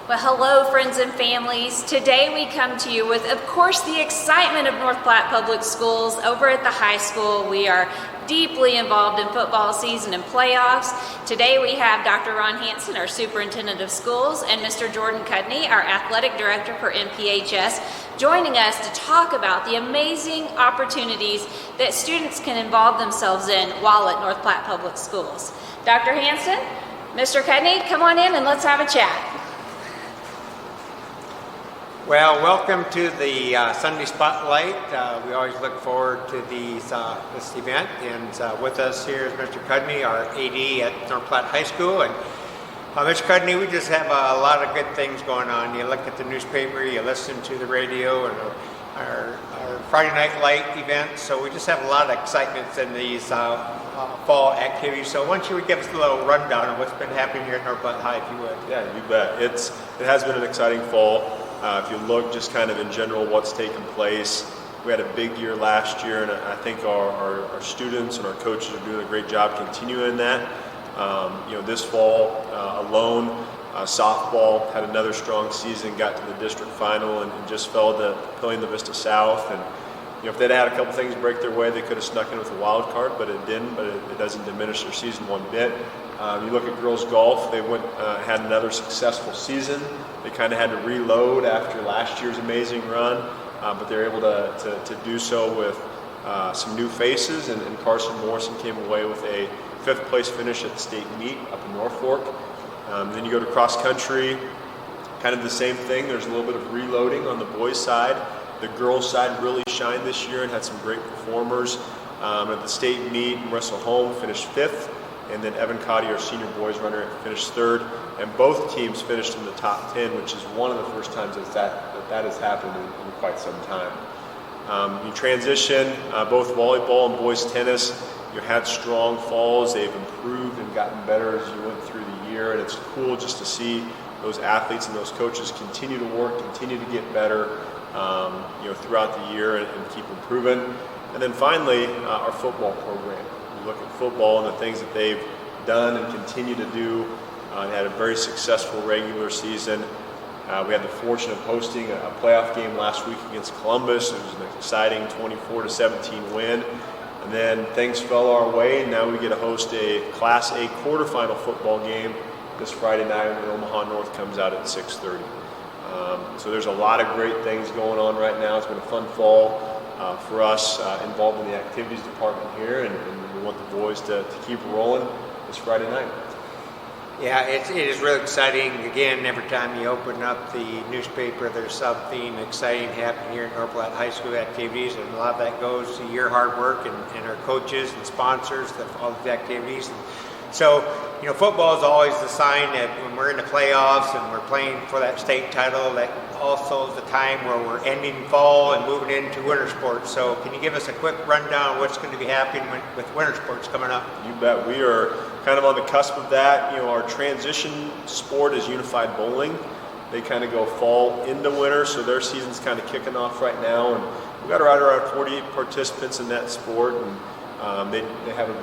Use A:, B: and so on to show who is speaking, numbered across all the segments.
A: Well, hello, friends and families. Today we come to you with, of course, the excitement of North Platte Public Schools. Over at the high school, we are deeply involved in football season and playoffs. Today we have Dr. Ron Hansen, our Superintendent of Schools, and Mr. Jordan Cudney, our Athletic Director for NPHS, joining us to talk about the amazing opportunities that students can involve themselves in while at North Platte Public Schools. Dr. Hansen, Mr. Cudney, come on in and let's have a chat.
B: Well, welcome to the Sunday Spotlight. We always look forward to this event, and with us here is Mr. Cudney, our AD at North Platte High School. And Mr. Cudney, we just have a lot of good things going on. You look at the newspaper, you listen to the radio, and our Friday Night Light event. So we just have a lot of excitement in these fall activities. So why don't you give us a little rundown of what's been happening here at North Platte High, if you would?
C: Yeah, you bet. It has been an exciting fall. If you look just kind of in general what's taken place, we had a big year last year, and I think our students and our coaches are doing a great job continuing that. This fall alone, softball had another strong season, got to the district final, and just fell to Pavilion La Vista South. And if they'd had a couple things break their way, they could have snuck in with a wild card, but it didn't. But it doesn't diminish their season one bit. You look at girls golf; they had another successful season. They kind of had to reload after last year's amazing run, but they're able to do so with some new faces. And Carson Morrison came away with a 5th place finish at the state meet up in Norfolk. Then you go to cross country, kind of the same thing. There's a little bit of reloading on the boys' side. The girls' side really shined this year and had some great performers. At the state meet, Russell Holm finished 5th. And then Evan Cotty, our senior boys runner, finished 3rd, and both teams finished in the top 10, which is one of the first times that has happened in quite some time. You transition, both volleyball and boys tennis, you had strong falls. They've improved and gotten better as you went through the year, and it's cool just to see those athletes and those coaches continue to work, continue to get better throughout the year and keep improving. And then finally, our football program. Look at football and the things that they've done and continue to do. They had a very successful regular season. We had the fortune of hosting a playoff game last week against Columbus. It was an exciting 24-17 win. And then things fell our way, and now we get to host a Class A quarterfinal football game this Friday night when Omaha North comes out at 6:30. So there's a lot of great things going on right now. It's been a fun fall for us involved in the activities department here, and we want the boys to keep rolling this Friday night.
B: Yeah, it is really exciting. Again, every time you open up the newspaper, there's something exciting happening here at North Platte High School activities, and a lot of that goes to your hard work and our coaches and sponsors of all the activities. And so, football is always the sign that when we're in the playoffs and we're playing for that state title, that also is the time where we're ending fall and moving into winter sports. So can you give us a quick rundown of what's going to be happening with winter sports coming up?
C: You bet. We are kind of on the cusp of that. Our transition sport is unified bowling. They kind of go fall into winter, so their season's kind of kicking off right now. And we've got right around 48 participants in that sport, and they have a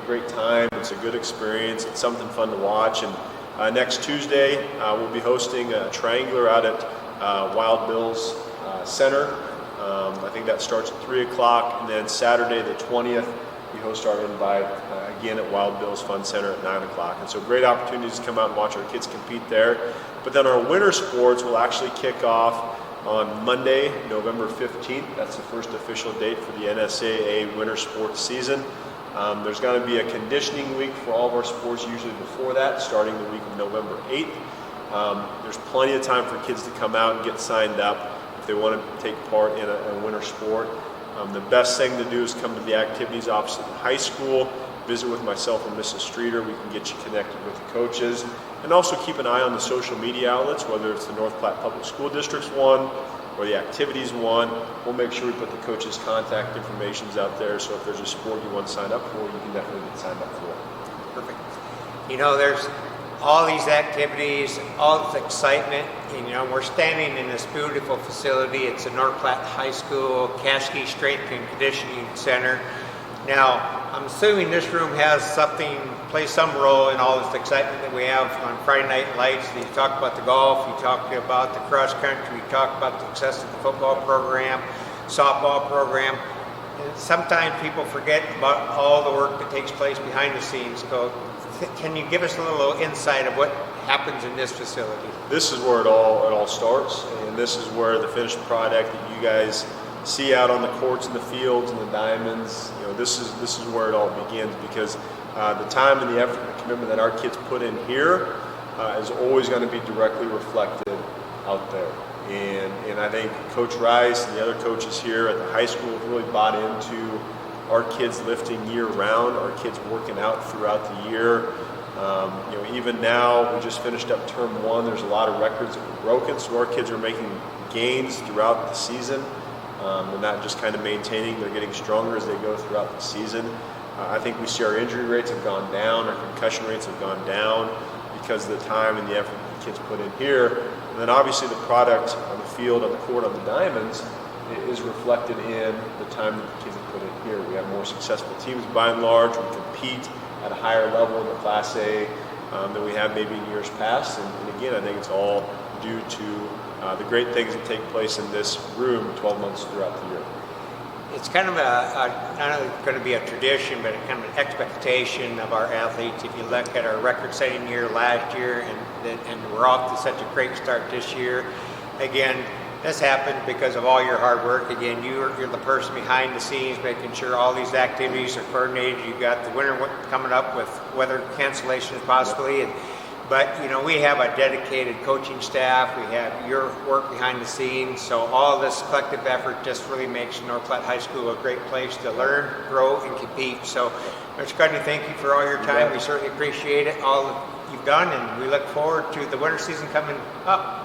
C: great time. It's a good experience. It's something fun to watch. And next Tuesday, we'll be hosting a triangular out at Wild Bill's Center. I think that starts at 3 o'clock. And then Saturday the 20th, we host our invite again at Wild Bill's Fun Center at 9 o'clock. And so great opportunities to come out and watch our kids compete there. But then our winter sports will actually kick off on Monday, November 15th. That's the first official date for the NSAA winter sports season. There's going to be a conditioning week for all of our sports usually before that, starting the week of November 8th. There's plenty of time for kids to come out and get signed up if they want to take part in a winter sport. The best thing to do is come to the activities office at the high school, visit with myself and Mrs. Streeter. We can get you connected with the coaches. And also keep an eye on the social media outlets, whether it's the North Platte Public School District's one or the activities one. We'll make sure we put the coaches' contact information out there, so if there's a sport you want to sign up for, you can definitely get signed up for it.
B: Perfect. There's all these activities, all this excitement, and we're standing in this beautiful facility. It's the North Platte High School Caskey Strength and Conditioning Center. Now, I'm assuming this room has plays some role in all this excitement that we have on Friday night lights. You talk about the golf, you talk about the cross country, you talk about the success of the football program, softball program. And sometimes people forget about all the work that takes place behind the scenes. So can you give us a little insight of what happens in this facility?
C: This is where it all starts, and this is where the finished product that you guys see out on the courts and the fields and the diamonds, this is where it all begins, because the time and the effort and the commitment that our kids put in here is always going to be directly reflected out there. And I think Coach Rice and the other coaches here at the high school have really bought into our kids lifting year round, our kids working out throughout the year. Even now, we just finished up term 1. There's a lot of records that were broken, so our kids are making gains throughout the season. They're not just kind of maintaining, they're getting stronger as they go throughout the season. I think we see our injury rates have gone down, our concussion rates have gone down because of the time and the effort the kids put in here. And then obviously the product on the field, on the court, on the diamonds is reflected in the time that the kids have put in here. We have more successful teams by and large. We compete at a higher level in the Class A than we have maybe in years past. And again, I think it's all due to the great things that take place in this room 12 months throughout the year.
B: It's kind of not only going to be a tradition, but kind of an expectation of our athletes. If you look at our record-setting year last year, and we're off to such a great start this year, again, this happened because of all your hard work. Again, you're the person behind the scenes making sure all these activities are coordinated. You've got the winter coming up with weather cancellations possibly, but we have a dedicated coaching staff. We have your work behind the scenes. So all this collective effort just really makes North Platte High School a great place to learn, grow, and compete. So, Mr. Cudney, thank you for all your time. We certainly appreciate it, all that you've done, and we look forward to the winter season coming up.